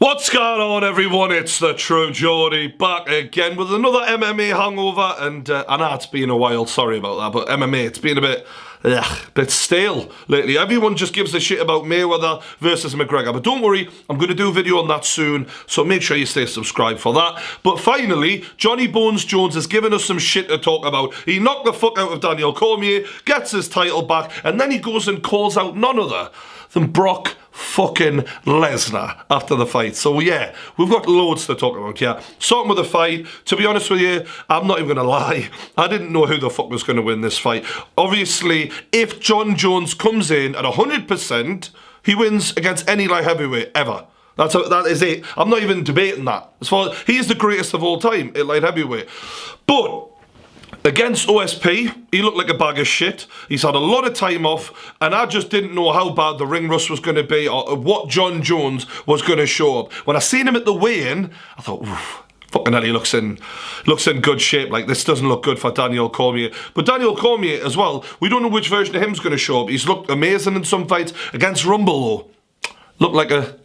What's going on, everyone? It's the true Geordie back again with another MMA hangover, and I know it's been a while, sorry about that, but MMA, it's been a bit stale lately. Everyone just gives a shit about Mayweather versus McGregor, but don't worry, I'm going to do a video on that soon, so make sure you stay subscribed for that. But finally, Johnny Bones Jones has given us some shit to talk about. He knocked the fuck out of Daniel Cormier, gets his title back, and then he goes and calls out none other than Brock fucking Lesnar after the fight. So yeah, we've got loads to talk about here. Starting with the fight, to be honest with you, I'm not even gonna lie, I didn't know who the fuck was gonna win this fight. Obviously, if Jon Jones comes in at 100%, he wins against any light heavyweight ever. That is it. I'm not even debating that. As far as he is the greatest of all time at light heavyweight. But against OSP, he looked like a bag of shit. He's had a lot of time off, and I just didn't know how bad the ring rust was going to be or what Jon Jones was going to show up. When I seen him at the weigh-in, I thought, oof, fucking hell, he looks in good shape. Like, this doesn't look good for Daniel Cormier. But Daniel Cormier as well, we don't know which version of him's going to show up. He's looked amazing in some fights. Against Rumble, though, looked like a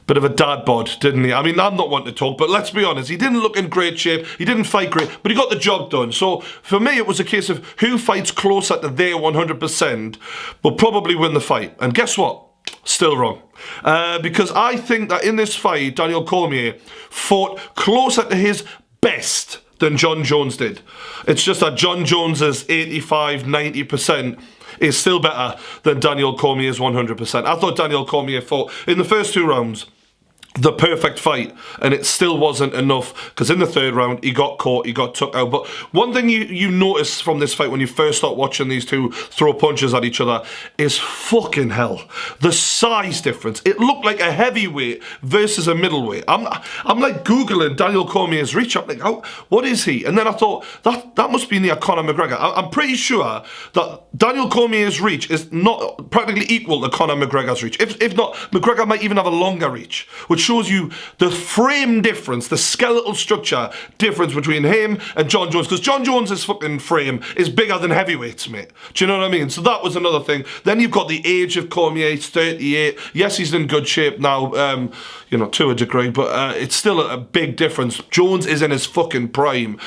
bit of a dad bod, didn't he? I mean, I'm not one to talk, but let's be honest, he didn't look in great shape, he didn't fight great, but he got the job done. So for me, it was a case of who fights closer to their 100% will probably win the fight. And guess what? Still wrong. Because I think that in this fight, Daniel Cormier fought closer to his best than Jon Jones did. It's just that Jon Jones's 85, 90% is still better than Daniel Cormier's 100%. I thought Daniel Cormier fought in the first two rounds the perfect fight, and it still wasn't enough, because in the third round he got caught, he got took out. But one thing you notice from this fight when you first start watching these two throw punches at each other is fucking hell, the size difference. It looked like a heavyweight versus a middleweight. I'm like googling Daniel Cormier's reach. I'm like, oh, what is he? And then I thought that must be near Conor McGregor. I'm pretty sure that Daniel Cormier's reach is not practically equal to Conor McGregor's reach. If not, McGregor might even have a longer reach, which shows you the frame difference, the skeletal structure difference between him and Jon Jones. Because Jon Jones' fucking frame is bigger than heavyweights, mate. Do you know what I mean? So that was another thing. Then you've got the age of Cormier, he's 38. Yes, he's in good shape now, you know, to a degree, but it's still a big difference. Jones is in his fucking prime.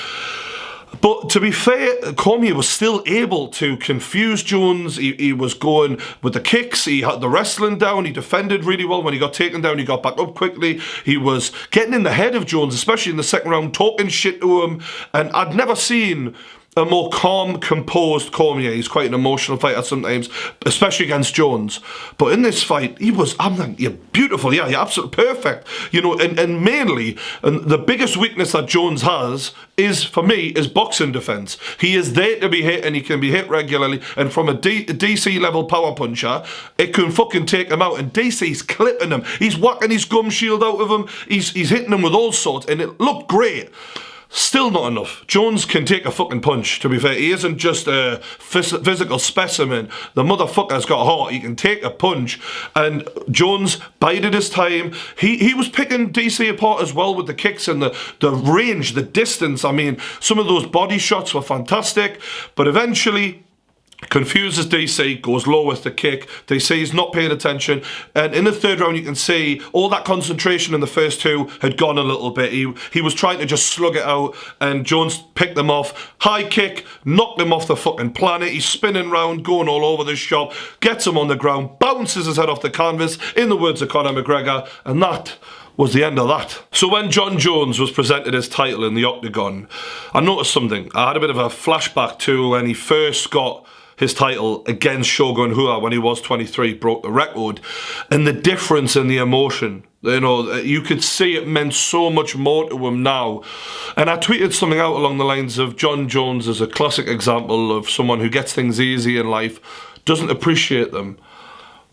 But to be fair, Cormier was still able to confuse Jones. He was going with the kicks, he had the wrestling down, he defended really well. When he got taken down, he got back up quickly. He was getting in the head of Jones, especially in the second round, talking shit to him. And I'd never seen a more calm, composed Cormier. He's quite an emotional fighter sometimes, especially against Jones. But in this fight, I'm like, you're beautiful, yeah, you're absolutely perfect. You know, and mainly, and the biggest weakness that Jones has is, for me, is boxing defense. He is there to be hit, and he can be hit regularly. And from a DC level power puncher, it can fucking take him out. And DC's clipping him. He's whacking his gum shield out of him. He's hitting him with all sorts, and it looked great. Still not enough. Jones can take a fucking punch, to be fair. He isn't just a physical specimen. The motherfucker's got heart. He can take a punch. And Jones bided his time. He was picking DC apart as well with the kicks and the range, the distance. I mean, some of those body shots were fantastic. But eventually confuses DC, goes low with the kick. DC's not paying attention, and in the third round you can see all that concentration in the first two had gone a little bit. He was trying to just slug it out, and Jones picked them off. High kick, knocked him off the fucking planet. He's spinning round, going all over the shop, gets him on the ground, bounces his head off the canvas, in the words of Conor McGregor, and that was the end of that. So when Jon Jones was presented his title in the octagon, I noticed something. I had a bit of a flashback to when he first got his title against Shogun when he was 23, broke the record, and the difference in the emotion. You know, you could see it meant so much more to him now. And I tweeted something out along the lines of Jon Jones is a classic example of someone who gets things easy in life, doesn't appreciate them.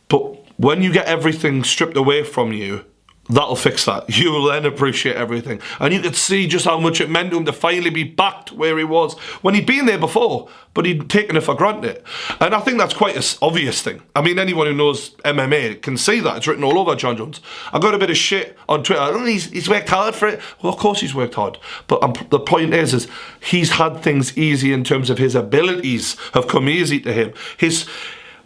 But when you get everything stripped away from you, that'll fix that. You will then appreciate everything. And you could see just how much it meant to him to finally be back to where he was when he'd been there before, but he'd taken it for granted. And I think that's quite an obvious thing. I mean, anyone who knows MMA can see that. It's written all over Jon Jones. I got a bit of shit on Twitter. Oh, he's worked hard for it. Well, of course he's worked hard. But the point is he's had things easy in terms of his abilities have come easy to him.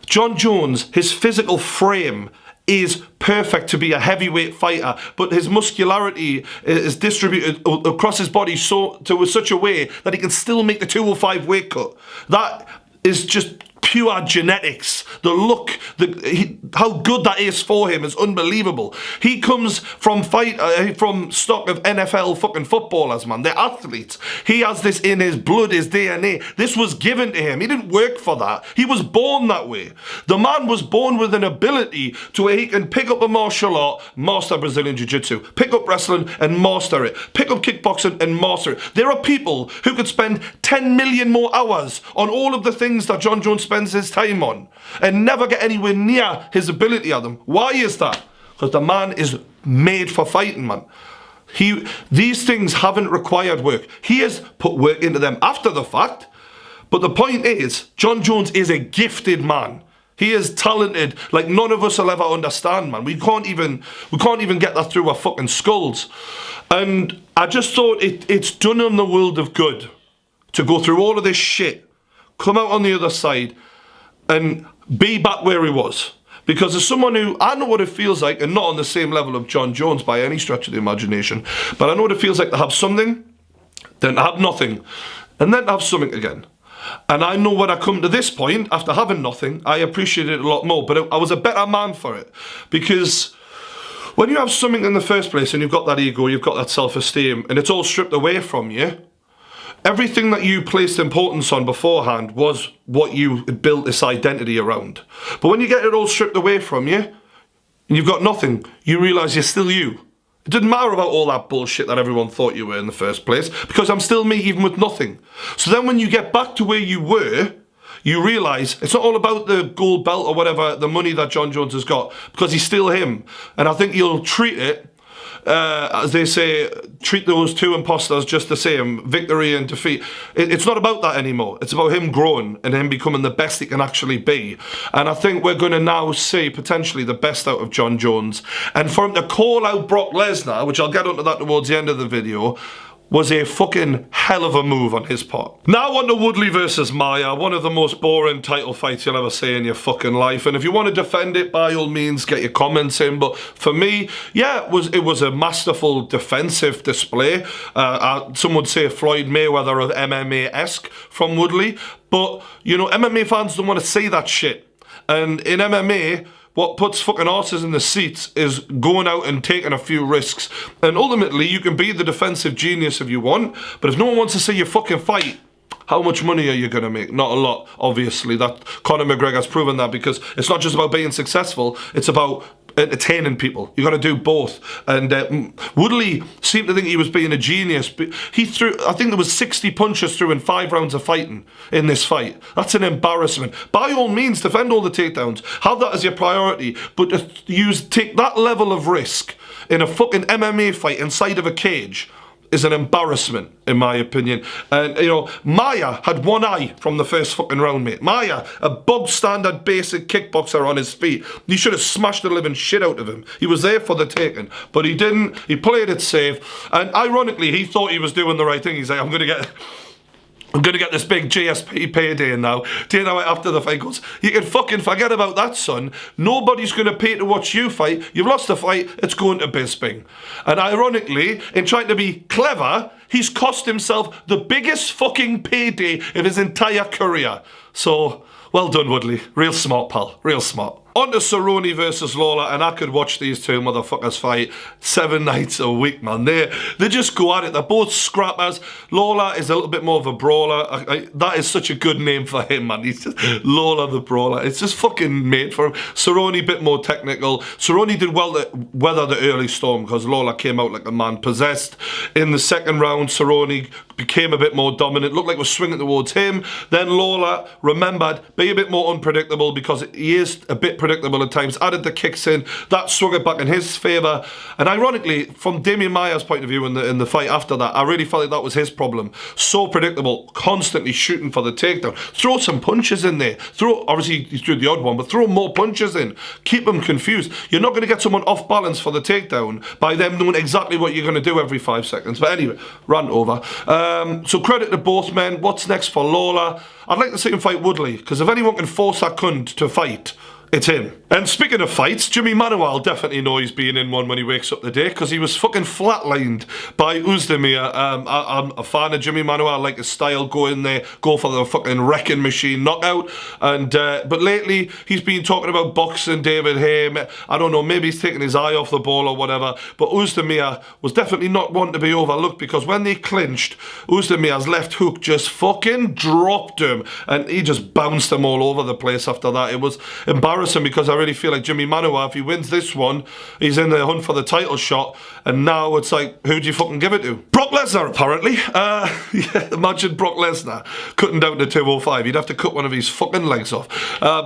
Jon Jones, his physical frame is perfect to be a heavyweight fighter, but his muscularity is distributed across his body to such a way that he can still make the 205 weight cut. That is just pure genetics. The look, how good that is for him is unbelievable. He comes from stock of NFL fucking footballers, man. They're athletes. He has this in his blood, his DNA. This was given to him. He didn't work for that. He was born that way. The man was born with an ability to where he can pick up a martial art, master Brazilian Jiu-Jitsu, pick up wrestling and master it, pick up kickboxing and master it. There are people who could spend 10 million more hours on all of the things that Jon Jones spends his time on and never get anywhere near his ability at them. Why is that? Because the man is made for fighting, man. These things haven't required work. He has put work into them after the fact. But the point is, Jon Jones is a gifted man. He is talented like none of us will ever understand, man. We can't even get that through our fucking skulls. And I just thought it's done him the world of good to go through all of this shit, come out on the other side, and be back where he was. Because as someone who, I know what it feels like, and not on the same level of Jon Jones by any stretch of the imagination, but I know what it feels like to have something, then to have nothing, and then to have something again. And I know when I come to this point, after having nothing, I appreciate it a lot more, but I was a better man for it. Because when you have something in the first place, and you've got that ego, you've got that self-esteem, and it's all stripped away from you, everything that you placed importance on beforehand was what you built this identity around. But when you get it all stripped away from you, and you've got nothing, you realise you're still you. It didn't matter about all that bullshit that everyone thought you were in the first place, because I'm still me even with nothing. So then when you get back to where you were, you realise it's not all about the gold belt or whatever, the money that Jon Jones has got, because he's still him. And I think you'll treat it, as they say, treat those two imposters just the same, victory and defeat. It's not about that anymore. It's about him growing and him becoming the best he can actually be. And I think we're going to now see potentially the best out of Jon Jones. And for him to call out Brock Lesnar, which I'll get onto that towards the end of the video, was a fucking hell of a move on his part. Now on to Woodley versus Maia, one of the most boring title fights you'll ever see in your fucking life. And if you want to defend it, by all means, get your comments in. But for me, yeah, it was a masterful defensive display. Some would say Floyd Mayweather of MMA-esque from Woodley. But, you know, MMA fans don't want to see that shit. And in MMA, what puts fucking horses in the seats is going out and taking a few risks. And ultimately, you can be the defensive genius if you want, but if no one wants to see you fucking fight, how much money are you going to make? Not a lot, obviously. That Conor McGregor's proven that, because it's not just about being successful, it's about entertaining people. You got to do both. And Woodley seemed to think he was being a genius. He threw, I think there was 60 punches through in 5 rounds of fighting in this fight. That's an embarrassment. By all means, defend all the takedowns. Have that as your priority. But to take that level of risk in a fucking MMA fight inside of a cage is an embarrassment, in my opinion. And, you know, Maia had one eye from the first fucking round, mate. Maia, a bog standard basic kickboxer on his feet. You should have smashed the living shit out of him. He was there for the taking, but he didn't. He played it safe. And ironically, he thought he was doing the right thing. He's like, I'm going to get this big GSP payday now. Dana White after the fight goes, you can fucking forget about that, son. Nobody's going to pay to watch you fight. You've lost the fight. It's going to Bisping. And ironically, in trying to be clever, he's cost himself the biggest fucking payday of his entire career. So, well done, Woodley. Real smart, pal. Real smart. On to Cerrone versus Lawler, and I could watch these two motherfuckers fight 7 nights a week, man. They just go at it. They're both scrappers. Lawler is a little bit more of a brawler. That is such a good name for him, man. He's just Lawler the brawler. It's just fucking made for him. Cerrone a bit more technical. Cerrone did well to weather the early storm because Lawler came out like a man possessed. In the second round, Cerrone became a bit more dominant. Looked like it was swinging towards him. Then Lawler remembered, be a bit more unpredictable because he is a bit predictable at times, added the kicks in, that swung it back in his favour. And ironically, from Damian Maia's point of view in the fight after that, I really felt like that was his problem. So predictable, constantly shooting for the takedown. Throw some punches in there. Obviously he threw the odd one, but throw more punches in. Keep them confused. You're not going to get someone off balance for the takedown by them knowing exactly what you're going to do every 5 seconds. But anyway, rant over. So credit to both men. What's next for Lawler? I'd like to see him fight Woodley, because if anyone can force that cunt to fight, It's him. And speaking of fights, Jimmy Manuel definitely knows he's being in one when he wakes up today, because he was fucking flatlined by Uzdemir. I'm a fan of Jimmy Manuel. I like his style. Go in there, go for the fucking wrecking machine knockout. And but lately he's been talking about boxing David Haye. I don't know, maybe he's taking his eye off the ball or whatever. But Uzdemir was definitely not one to be overlooked, because when they clinched, Uzdemir's left hook just fucking dropped him, and he just bounced him all over the place after that. It was embarrassing, because I really feel like Jimmy Manuel, if he wins this one, he's in the hunt for the title shot. And now it's like, who do you fucking give it to? Brock Lesnar, apparently. Yeah, imagine Brock Lesnar cutting down to 205. You'd have to cut one of his fucking legs off.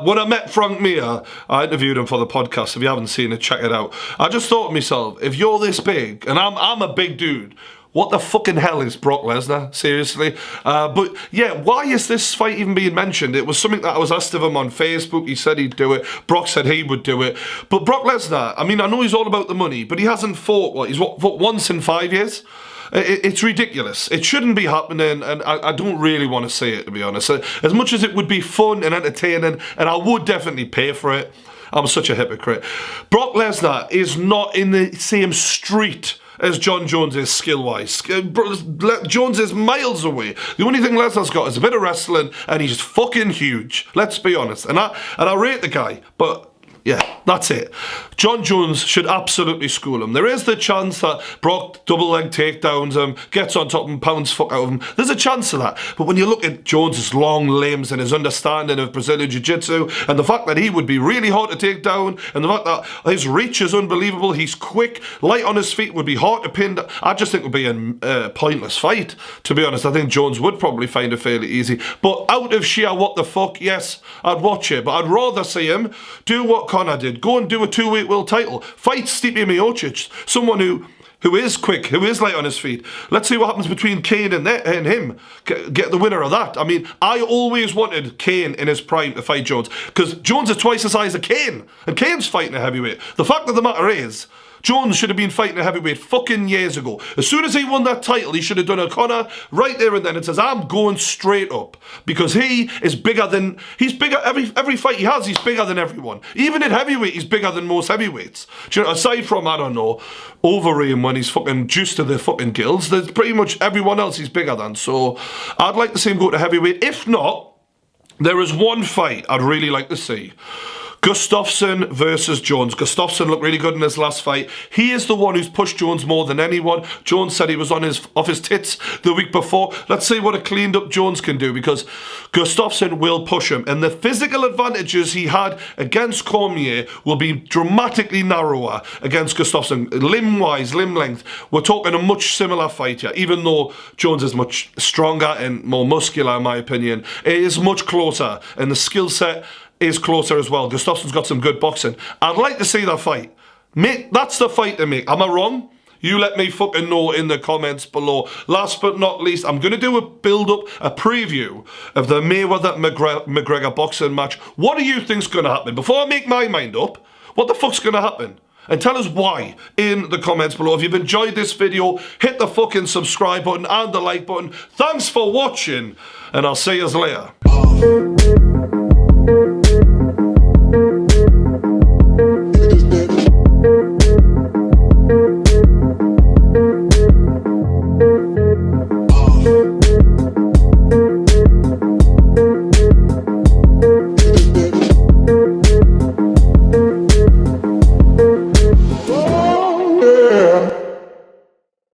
When I met Frank Mir, I interviewed him for the podcast. If you haven't seen it, check it out. I just thought to myself, if you're this big, and I'm a big dude, what the fucking hell is Brock Lesnar? Seriously? But yeah, why is this fight even being mentioned? It was something that I was asked of him on Facebook. He said he'd do it. Brock said he would do it. But Brock Lesnar, I mean, I know he's all about the money, but he hasn't fought, he's fought once in 5 years? It's ridiculous. It shouldn't be happening, and I don't really want to say it, to be honest. As much as it would be fun and entertaining, and I would definitely pay for it, I'm such a hypocrite. Brock Lesnar is not in the same street as Jon Jones is skill-wise. Jones is miles away. The only thing Lesnar's got is a bit of wrestling, and he's fucking huge. Let's be honest. And I rate the guy, but yeah, that's it. Jon Jones should absolutely school him. There is the chance that Brock double leg takedowns him, gets on top and pounds fuck out of him. There's a chance of that. But when you look at Jones's long limbs and his understanding of Brazilian Jiu-Jitsu, and the fact that he would be really hard to take down, and the fact that his reach is unbelievable, he's quick, light on his feet, would be hard to pin. I just think it would be a pointless fight, to be honest. I think Jones would probably find it fairly easy. But out of sheer what the fuck, yes, I'd watch it. But I'd rather see him do what Conor did. Go and do a 2-weight world title. Fight Stipe Miocic, someone who is quick, who is light on his feet. Let's see what happens between Kane and him. Get the winner of that. I mean, I always wanted Kane in his prime to fight Jones, because Jones is twice the size of Kane, and Kane's fighting a heavyweight. The fact of the matter is, Jones should have been fighting a heavyweight fucking years ago. As soon as he won that title, he should have done a Conor right there and then. It says, I'm going straight up, because he is bigger than, he's bigger, every fight he has, he's bigger than everyone. Even at heavyweight, he's bigger than most heavyweights. Do you know, aside from, I don't know, Overeem when he's fucking juiced to the fucking gills, there's pretty much everyone else he's bigger than. So I'd like to see him go to heavyweight. If not, there is one fight I'd really like to see. Gustafsson versus Jones. Gustafsson looked really good in his last fight. He is the one who's pushed Jones more than anyone. Jones said he was off his tits the week before. Let's see what a cleaned up Jones can do, because Gustafsson will push him. And the physical advantages he had against Cormier will be dramatically narrower against Gustafsson. Limb-wise, limb length, we're talking a much similar fight here. Even though Jones is much stronger and more muscular, in my opinion, it is much closer. And the skill set is closer as well. Gustafsson's got some good boxing. I'd like to see that fight. Mate, that's the fight to make. Am I wrong? You let me fucking know in the comments below. Last but not least, I'm going to do a build-up, a preview of the Mayweather-McGregor boxing match. What do you think's going to happen? Before I make my mind up, what the fuck's going to happen? And tell us why in the comments below. If you've enjoyed this video, hit the fucking subscribe button and the like button. Thanks for watching, and I'll see you later.